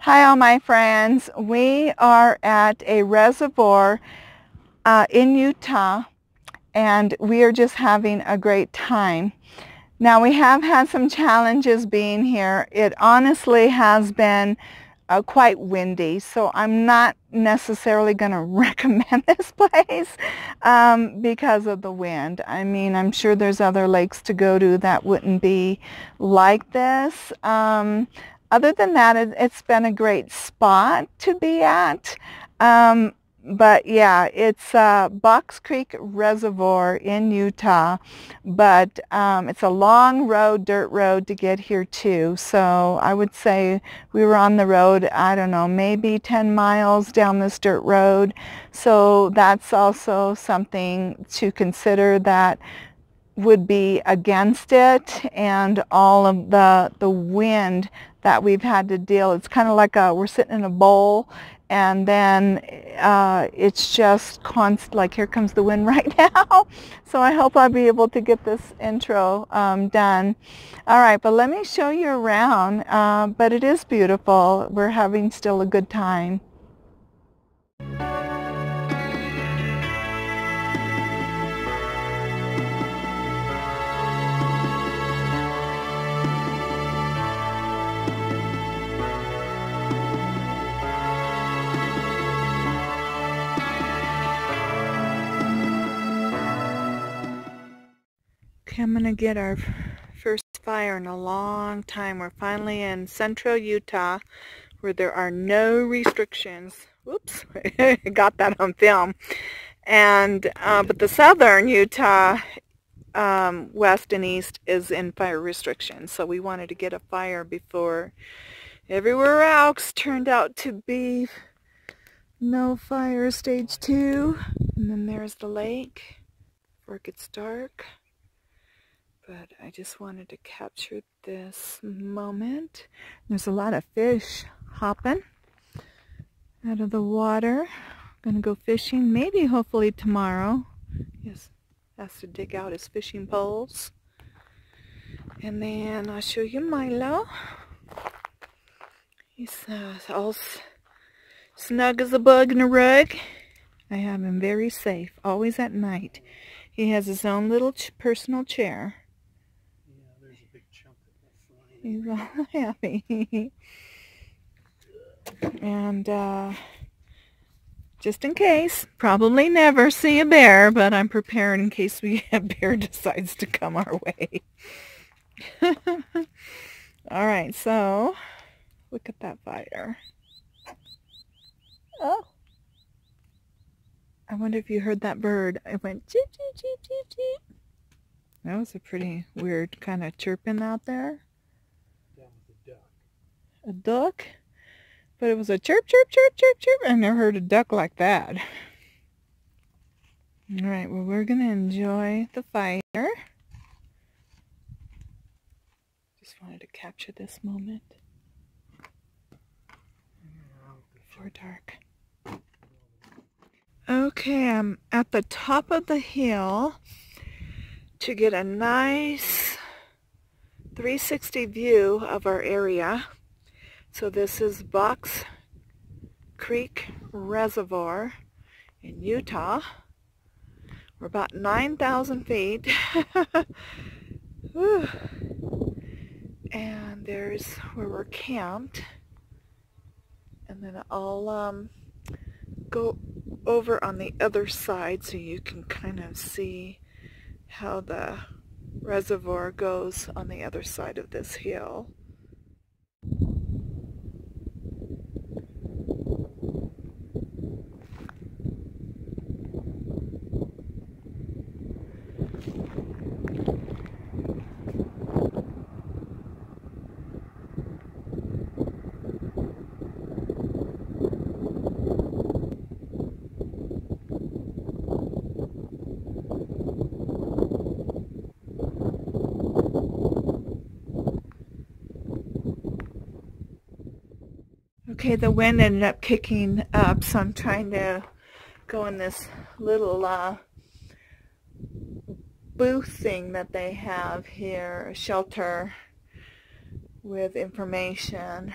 Hi all my friends. We are at a reservoir in Utah and we are just having a great time. Now we have had some challenges being here. It honestly has been quite windy, so I'm not necessarily going to recommend this place because of the wind. I mean, I'm sure there's other lakes to go to that wouldn't be like this. Other than that, it's been a great spot to be at. But yeah, it's Box Creek Reservoir in Utah, but it's a long road, dirt road to get here too. So I would say we were on the road, I don't know, maybe 10 miles down this dirt road. So that's also something to consider that would be against it, and all of the wind that we've had to deal. It's kind of like we're sitting in a bowl, and then it's just constant, like here comes the wind right now. So I hope I'll be able to get this intro done. All right, but let me show you around. But it is beautiful. We're having still a good time. Okay, I'm gonna get our first fire in a long time. We're finally in central Utah where there are no restrictions. Whoops, I got that on film. And but the southern Utah, west and east, is in fire restrictions. So we wanted to get a fire before everywhere else turned out to be no fire, stage 2. And then there's the lake before it gets dark. But I just wanted to capture this moment. There's a lot of fish hopping out of the water. Gonna go fishing, maybe hopefully tomorrow. Yes, has to dig out his fishing poles. And then I'll show you Milo. He's all snug as a bug in a rug. I have him very safe, always at night. He has his own little personal chair. He's all happy. And just in case, probably never see a bear, but I'm prepared in case a bear decides to come our way. Alright, so look at that fire. Oh! I wonder if you heard that bird. It went cheep, cheep, cheep, cheep, cheep. That was a pretty weird kind of chirping out there. A duck, but it was a chirp, chirp, chirp, chirp, chirp. I never heard a duck like that. All right, well, we're gonna enjoy the fire. Just wanted to capture this moment before dark. Okay, I'm at the top of the hill to get a nice 360 view of our area. So this is Box Creek Reservoir in Utah. We're about 9,000 feet. And there's where we're camped. And then I'll go over on the other side so you can kind of see how the reservoir goes on the other side of this hill. Okay, the wind ended up kicking up, so I'm trying to go in this little booth thing that they have here, a shelter with information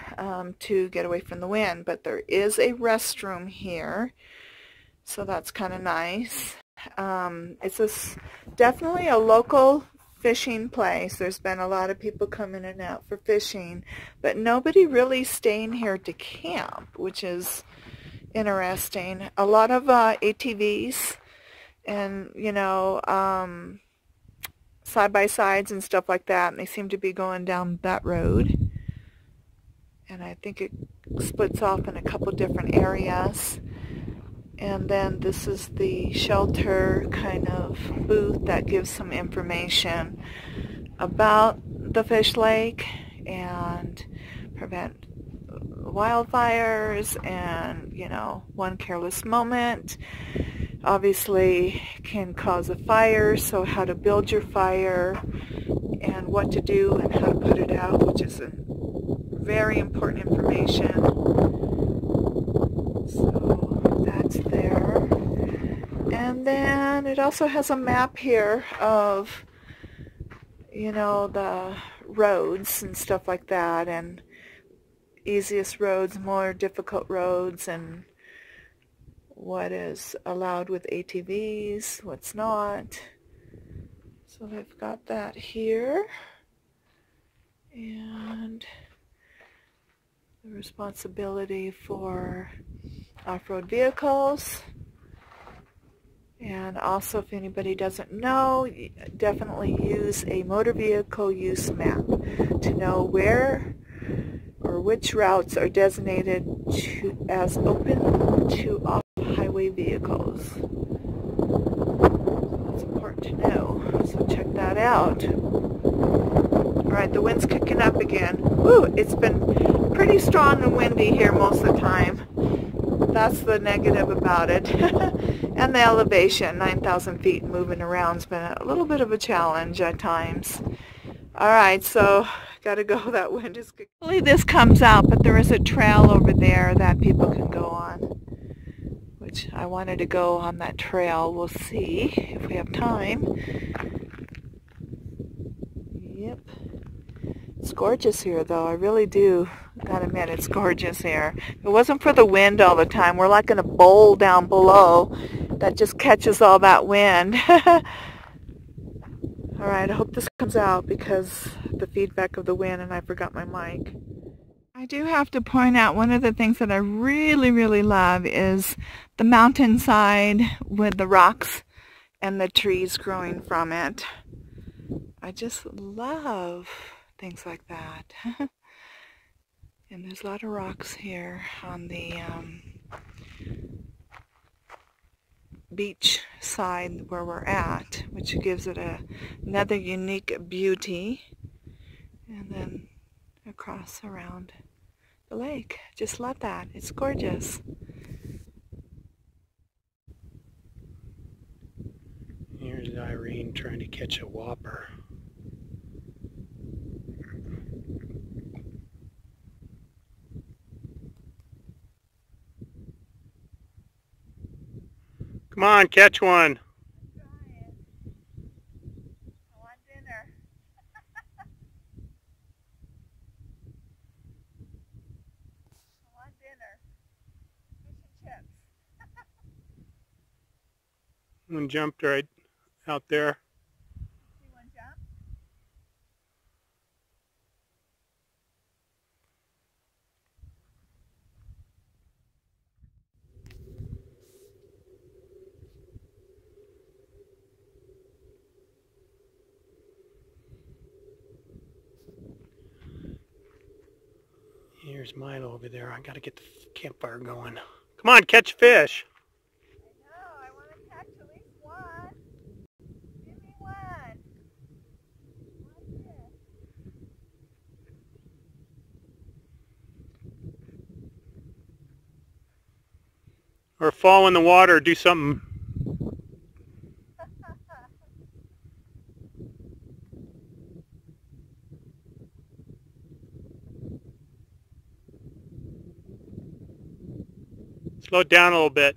to get away from the wind. But there is a restroom here, so that's kind of nice. Definitely a local fishing place. There's been a lot of people coming in and out for fishing, but nobody really staying here to camp, which is interesting. A lot of ATVs and, you know, side-by-sides and stuff like that, and they seem to be going down that road. And I think it splits off in a couple different areas. And then this is the shelter kind of booth that gives some information about the fish lake and prevent wildfires and, you know, one careless moment obviously can cause a fire, so how to build your fire and what to do and how to put it out, which is a very important information. So that's there. And then it also has a map here of, you know, the roads and stuff like that, and easiest roads, more difficult roads, and what is allowed with ATVs, what's not. So they've got that here. And the responsibility for off-road vehicles. And also, if anybody doesn't know, definitely use a motor vehicle use map to know where or which routes are designated as open to off-highway vehicles. It's important to know, so check that out. Alright, the wind's kicking up again. Woo, it's been pretty strong and windy here most of the time. That's the negative about it. And the elevation, 9,000 feet, moving around has been a little bit of a challenge at times. Alright, so gotta go. That wind is good. Hopefully this comes out, but there is a trail over there that people can go on, which I wanted to go on that trail. We'll see if we have time. Yep. It's gorgeous here, though. I really do gotta admit, it's gorgeous here. If it wasn't for the wind all the time, we're like in a bowl down below that just catches all that wind. Alright, I hope this comes out because the feedback of the wind, and I forgot my mic. I do have to point out one of the things that I really, really love is the mountainside with the rocks and the trees growing from it. I just love things like that. And there's a lot of rocks here on the beach side where we're at, which gives it another unique beauty. And then across around the lake. Just love that. It's gorgeous. Here's Irene trying to catch a whopper. Come on, catch one. I'm trying. I want dinner. I want dinner. Fish and chips. One jumped right out there. See one jump? Here's Milo over there. I gotta get the campfire going. Come on, catch fish. I know. I want to catch at least one. Give me one. One fish. Or fall in the water, do something. Slow it down a little bit.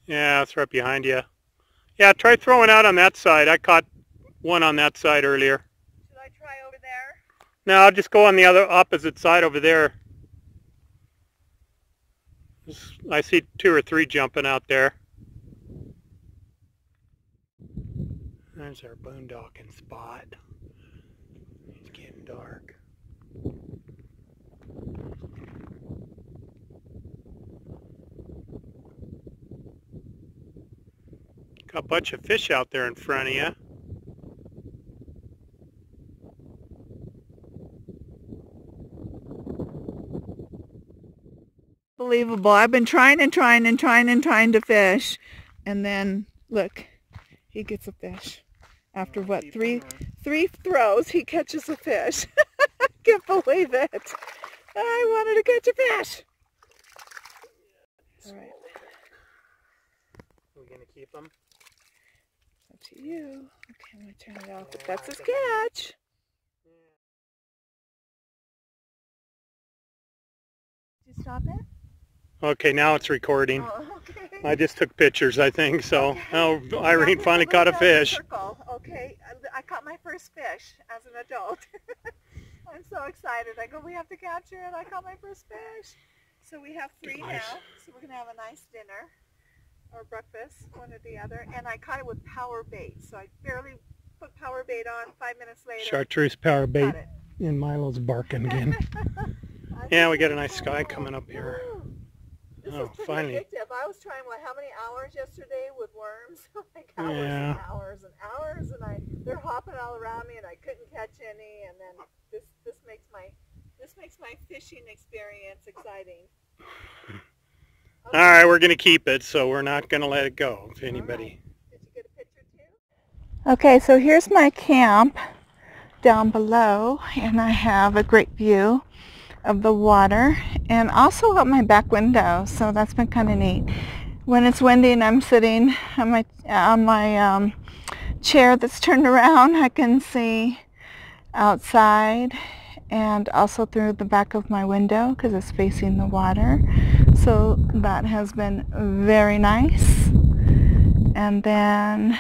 Yeah, it's right behind you. Yeah, try throwing out on that side. I caught one on that side earlier. Should I try over there? No, I'll just go on the other opposite side over there. I see 2 or 3 jumping out there. There's our boondocking spot. It's getting dark. Got a bunch of fish out there in front of you. Unbelievable. I've been trying to fish, and then look, he gets a fish. After what, three throws, he catches a fish. I can't believe it. I wanted to catch a fish. All right. Are we gonna keep him? Up to you. Okay, I'm gonna turn it off. If that's his catch. Did you stop it? Okay, now it's recording. Oh, okay. I just took pictures, I think, so. Okay. Oh, Irene finally caught a fish. Okay, I caught my first fish as an adult. I'm so excited. I go, we have to capture it. I caught my first fish. So we have 3 Nice. now. So we're going to have a nice dinner or breakfast, one or the other. And I caught it with power bait. So I barely put power bait on. 5 minutes later. Chartreuse power bait. Got it. And Milo's barking again. Yeah, we got a nice sky coming up here. This Oh, is pretty finally. addictive. I was trying, how many hours yesterday with worms? Like hours Yeah. and hours and hours, and they're hopping all around me, and I couldn't catch any. And then this makes my fishing experience exciting. Okay. All right, we're going to keep it, so we're not going to let it go, if anybody. Right. Did you get a picture too? Okay, so here's my camp down below, and I have a great view of the water and also out my back window, so that's been kind of neat. When it's windy and I'm sitting on my chair that's turned around, I can see outside and also through the back of my window because it's facing the water, so that has been very nice. And then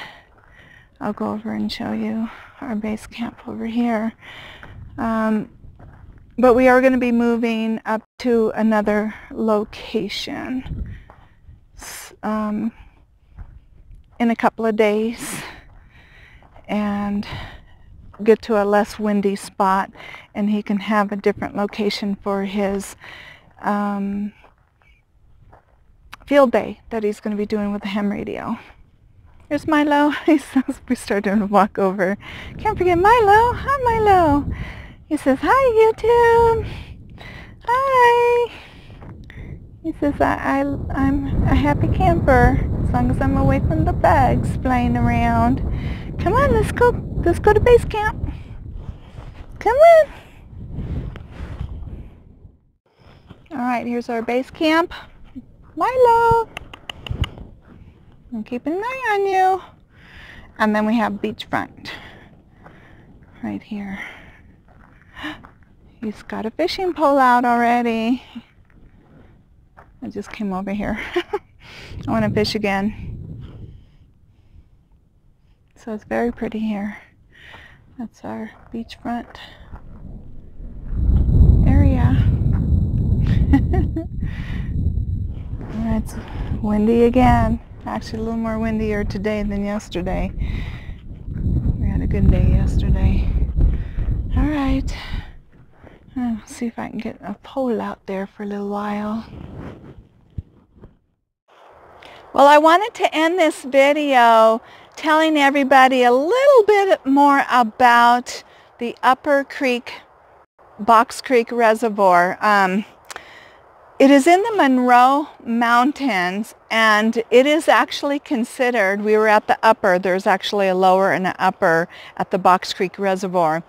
I'll go over and show you our base camp over here. But we are going to be moving up to another location in a couple of days and get to a less windy spot, and he can have a different location for his field day that he's going to be doing with the ham radio. Here's Milo. We started to walk over. Can't forget Milo. Hi, Milo. He says, hi, YouTube. Hi. He says, I'm a happy camper as long as I'm away from the bugs flying around. Come on, let's go to base camp. Come on. All right, here's our base camp. Milo. I'm keeping an eye on you. And then we have beachfront right here. He's got a fishing pole out already. I just came over here. I want to fish again. So it's very pretty here. That's our beachfront area. It's windy again. Actually a little more windier today than yesterday. We had a good day yesterday. All right. I'll see if I can get a pole out there for a little while. Well, I wanted to end this video telling everybody a little bit more about the Box Creek Reservoir. It is in the Monroe Mountains, and it is actually considered, we were at the upper, there's actually a lower and an upper at the Box Creek Reservoir,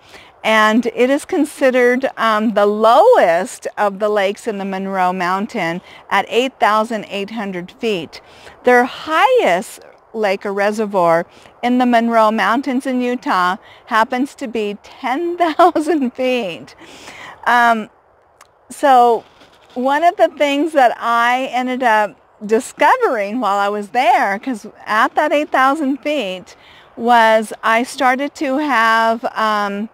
and it is considered the lowest of the lakes in the Monroe Mountain at 8,800 feet. Their highest lake or reservoir in the Monroe Mountains in Utah happens to be 10,000 feet. So one of the things that I ended up discovering while I was there, because at that 8,000 feet was I started to have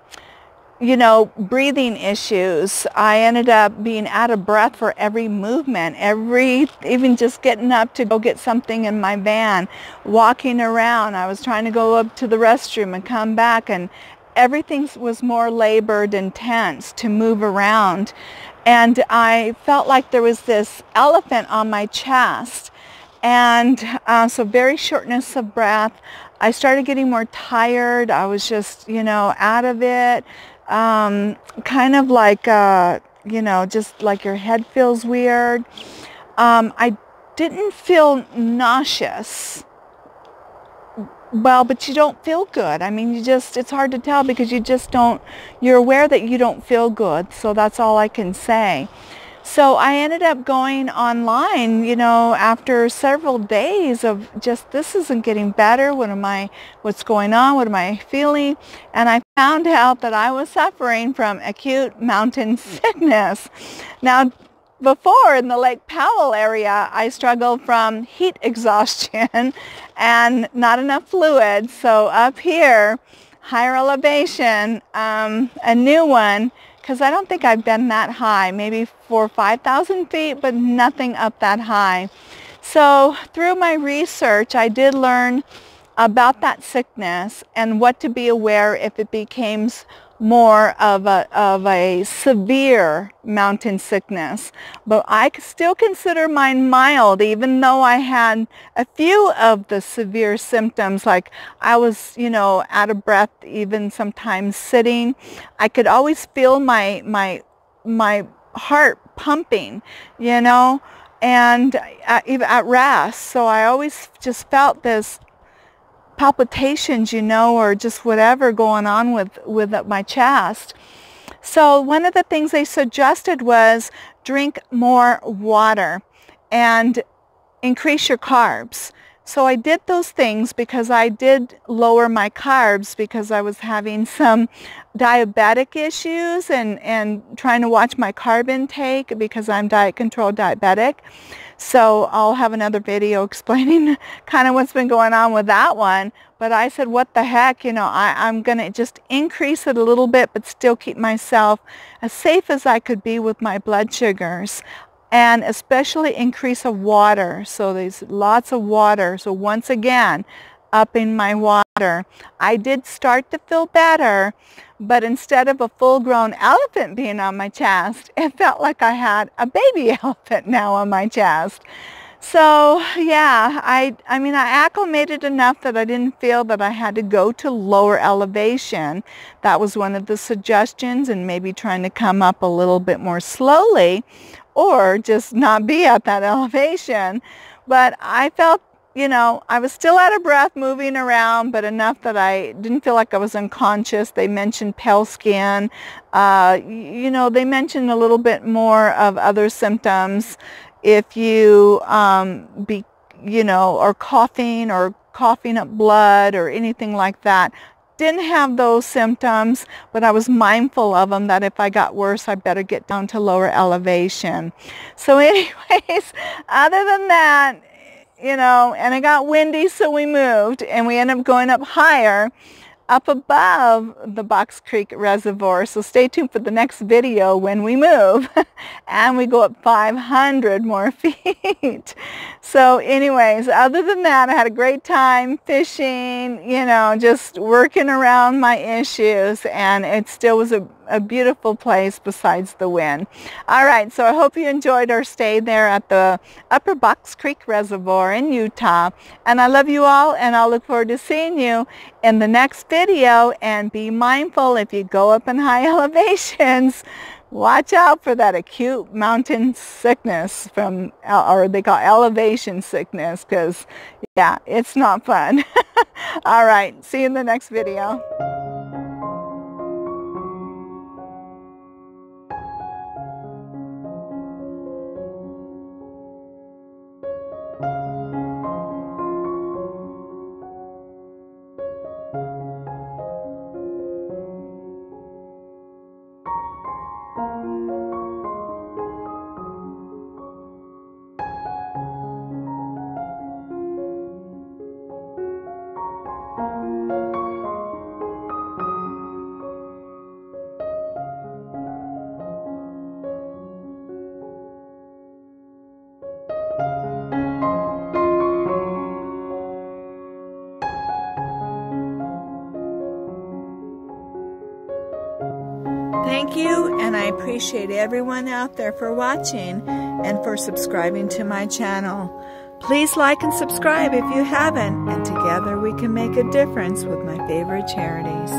you know, breathing issues. I ended up being out of breath for every movement, even just getting up to go get something in my van, walking around. I was trying to go up to the restroom and come back, and everything was more labored and tense to move around. And I felt like there was this elephant on my chest. And so very shortness of breath. I started getting more tired. I was just, you know, out of it. Kind of like, you know, just like your head feels weird. I didn't feel nauseous. Well, but you don't feel good. I mean, it's hard to tell because you just don't, you're aware that you don't feel good. So that's all I can say. So I ended up going online, you know, after several days of just, this isn't getting better. What's going on? What am I feeling? And I found out that I was suffering from acute mountain sickness. Now, before in the Lake Powell area, I struggled from heat exhaustion and not enough fluid. So up here, higher elevation, a new one, because I don't think I've been that high, maybe 4,000 or 5,000 feet, but nothing up that high. So through my research, I did learn about that sickness and what to be aware if it becomes more of a severe mountain sickness. But I still consider mine mild, even though I had a few of the severe symptoms, like I was, you know, out of breath, even sometimes sitting. I could always feel my heart pumping, you know, and even at rest. So I always just felt this palpitations, you know, or just whatever going on with my chest. So one of the things they suggested was drink more water and increase your carbs. So I did those things because I did lower my carbs because I was having some diabetic issues and trying to watch my carb intake because I'm diet controlled diabetic. So I'll have another video explaining kind of what's been going on with that one. But I said, what the heck, you know, I'm going to just increase it a little bit, but still keep myself as safe as I could be with my blood sugars. And especially increase of water. So there's lots of water. So once again, upping my water. I did start to feel better, but instead of a full-grown elephant being on my chest, it felt like I had a baby elephant now on my chest. So yeah, I mean, I acclimated enough that I didn't feel that I had to go to lower elevation. That was one of the suggestions, and maybe trying to come up a little bit more slowly or just not be at that elevation. But I felt, you know, I was still out of breath moving around, but enough that I didn't feel like I was unconscious. They mentioned pale skin. You know, they mentioned a little bit more of other symptoms. If you you know, or coughing up blood or anything like that. Didn't have those symptoms, but I was mindful of them, that if I got worse, I better get down to lower elevation. So anyways, other than that, you know, and it got windy, so we moved, and we ended up going up higher, up above the Box Creek Reservoir. So stay tuned for the next video when we move and we go up 500 more feet. So anyways, other than that, I had a great time fishing, you know, just working around my issues, and it still was a beautiful place besides the wind. All right, so I hope you enjoyed our stay there at the Upper Box Creek Reservoir in Utah, and I love you all, and I'll look forward to seeing you in the next video. And be mindful, if you go up in high elevations, watch out for that acute mountain sickness or they call elevation sickness, because yeah, it's not fun. All right, see you in the next video. Thank you, and I appreciate everyone out there for watching and for subscribing to my channel. Please like and subscribe if you haven't, and together we can make a difference with my favorite charities.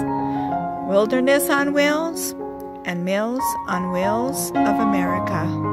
Wilderness on Wheels and Meals on Wheels of America.